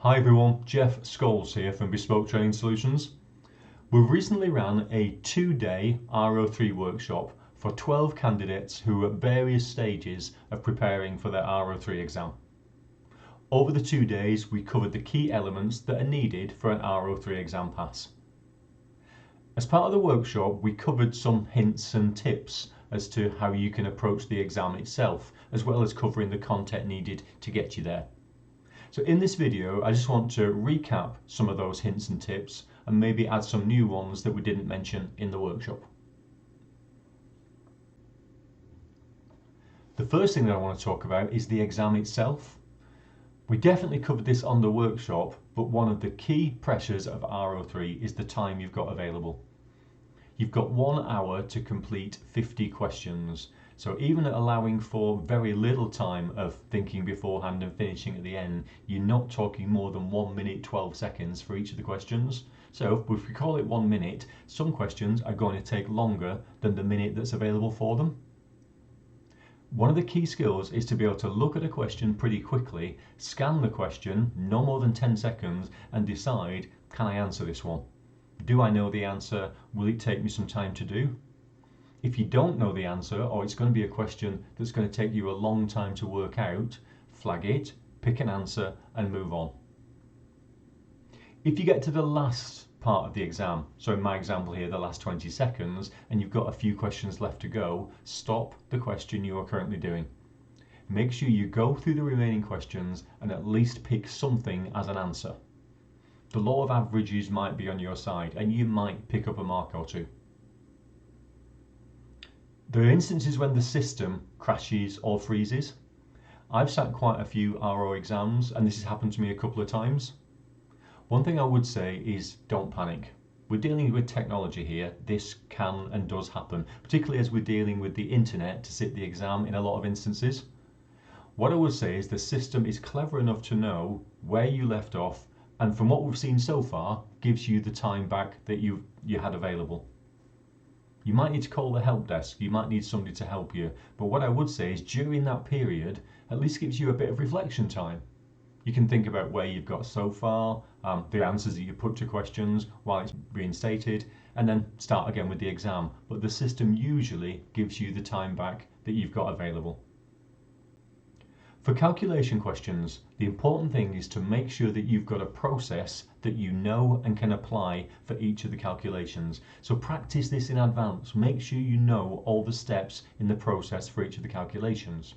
Hi everyone, Jeff Scholes here from Bespoke Training Solutions. We've recently ran a 2-day R03 workshop for 12 candidates who are at various stages of preparing for their R03 exam. Over the 2 days, we covered the key elements that are needed for an R03 exam pass. As part of the workshop, we covered some hints and tips as to how you can approach the exam itself, as well as covering the content needed to get you there. So in this video, I just want to recap some of those hints and tips and maybe add some new ones that we didn't mention in the workshop. The first thing that I want to talk about is the exam itself. We definitely covered this on the workshop, but one of the key pressures of R03 is the time you've got available. You've got 1 hour to complete 50 questions. So even allowing for very little time of thinking beforehand and finishing at the end, you're not talking more than 1 minute 12 seconds for each of the questions. So if we call it 1 minute, some questions are going to take longer than the minute that's available for them. One of the key skills is to be able to look at a question pretty quickly, scan the question, no more than 10 seconds, and decide, can I answer this one? Do I know the answer? Will it take me some time to do? If you don't know the answer, or it's going to be a question that's going to take you a long time to work out, flag it, pick an answer and move on. If you get to the last part of the exam, so in my example here, the last 20 seconds, and you've got a few questions left to go, stop the question you are currently doing. Make sure you go through the remaining questions and at least pick something as an answer. The law of averages might be on your side and you might pick up a mark or two. There are instances when the system crashes or freezes. I've sat quite a few RO exams and this has happened to me a couple of times. One thing I would say is don't panic. We're dealing with technology here. This can and does happen, particularly as we're dealing with the internet to sit the exam in a lot of instances. What I would say is the system is clever enough to know where you left off, and from what we've seen so far, gives you the time back that you had available. You might need to call the help desk, you might need somebody to help you, but what I would say is during that period, at least gives you a bit of reflection time. You can think about where you've got so far, the answers that you put to questions while it's being stated, and then start again with the exam. But the system usually gives you the time back that you've got available. For calculation questions, the important thing is to make sure that you've got a process that you know and can apply for each of the calculations. So practice this in advance. Make sure you know all the steps in the process for each of the calculations.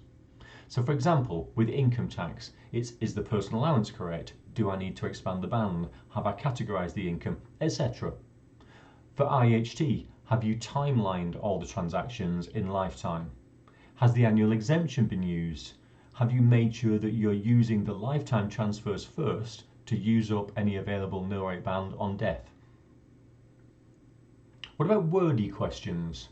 So for example, with income tax, is the personal allowance correct? Do I need to expand the band? Have I categorized the income, etc.? For IHT, have you timelined all the transactions in lifetime? Has the annual exemption been used? Have you made sure that you're using the lifetime transfers first to use up any available nil rate band on death? What about wordy questions?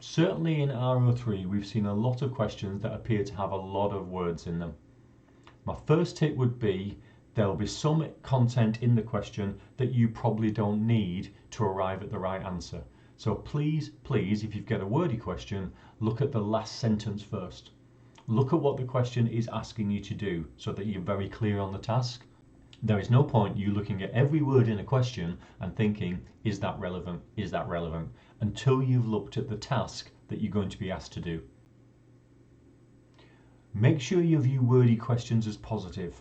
Certainly in R03 we've seen a lot of questions that appear to have a lot of words in them. My first tip would be there will be some content in the question that you probably don't need to arrive at the right answer. So please, if you get a wordy question, look at the last sentence first. Look at what the question is asking you to do so that you're very clear on the task. There is no point you looking at every word in a question and thinking, is that relevant? Is that relevant? Until you've looked at the task that you're going to be asked to do. Make sure you view wordy questions as positive.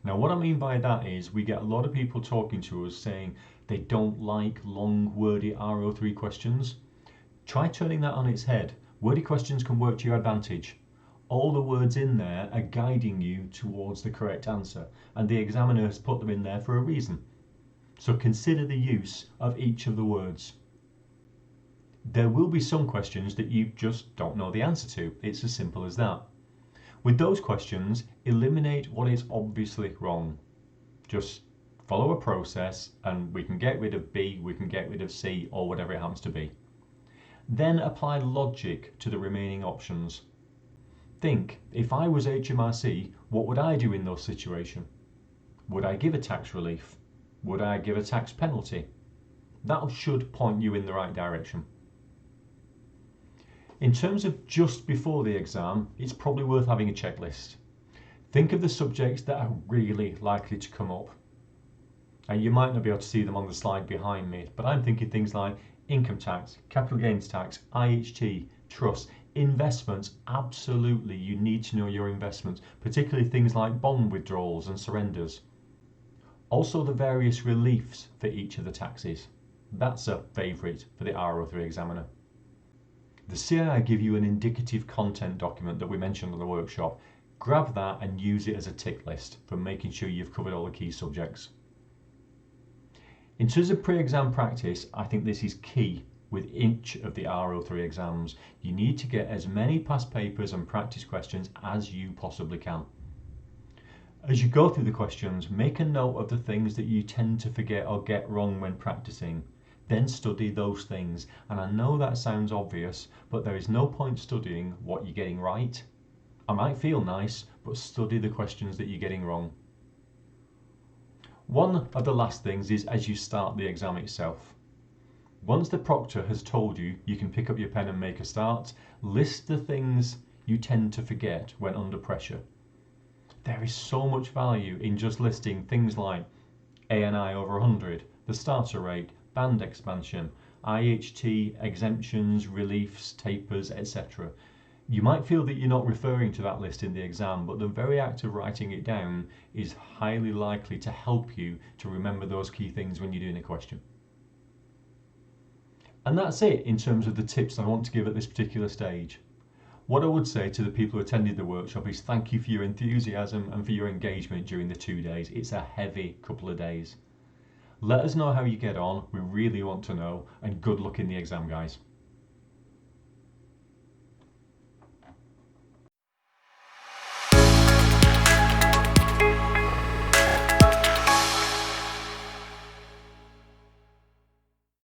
Now what I mean by that is we get a lot of people talking to us saying they don't like long wordy R03 questions. Try turning that on its head. Wordy questions can work to your advantage. All the words in there are guiding you towards the correct answer, and the examiner has put them in there for a reason. So consider the use of each of the words. There will be some questions that you just don't know the answer to. It's as simple as that. With those questions, eliminate what is obviously wrong. Just follow a process and we can get rid of B, we can get rid of C, or whatever it happens to be. Then apply logic to the remaining options. Think, if I was HMRC, what would I do in those situations? Would I give a tax relief? Would I give a tax penalty? That should point you in the right direction. In terms of just before the exam, it's probably worth having a checklist. Think of the subjects that are really likely to come up. And you might not be able to see them on the slide behind me, but I'm thinking things like income tax, capital gains tax, IHT, trust, investments. Absolutely, you need to know your investments, particularly things like bond withdrawals and surrenders. Also the various reliefs for each of the taxes. That's a favourite for the R03 examiner. The CII give you an indicative content document that we mentioned in the workshop. Grab that and use it as a tick list for making sure you've covered all the key subjects. In terms of pre-exam practice, I think this is key with each of the R03 exams. You need to get as many past papers and practice questions as you possibly can. As you go through the questions, make a note of the things that you tend to forget or get wrong when practicing. Then study those things. And I know that sounds obvious, but there is no point studying what you're getting right. I might feel nice, but study the questions that you're getting wrong. One of the last things is as you start the exam itself. Once the proctor has told you you can pick up your pen and make a start, list the things you tend to forget when under pressure. There is so much value in just listing things like ANI over 100, the starter rate, band expansion, IHT, exemptions, reliefs, tapers, etc. You might feel that you're not referring to that list in the exam, but the very act of writing it down is highly likely to help you to remember those key things when you're doing a question. And that's it in terms of the tips I want to give at this particular stage. What I would say to the people who attended the workshop is thank you for your enthusiasm and for your engagement during the 2 days. It's a heavy couple of days. Let us know how you get on. We really want to know, and good luck in the exam, guys.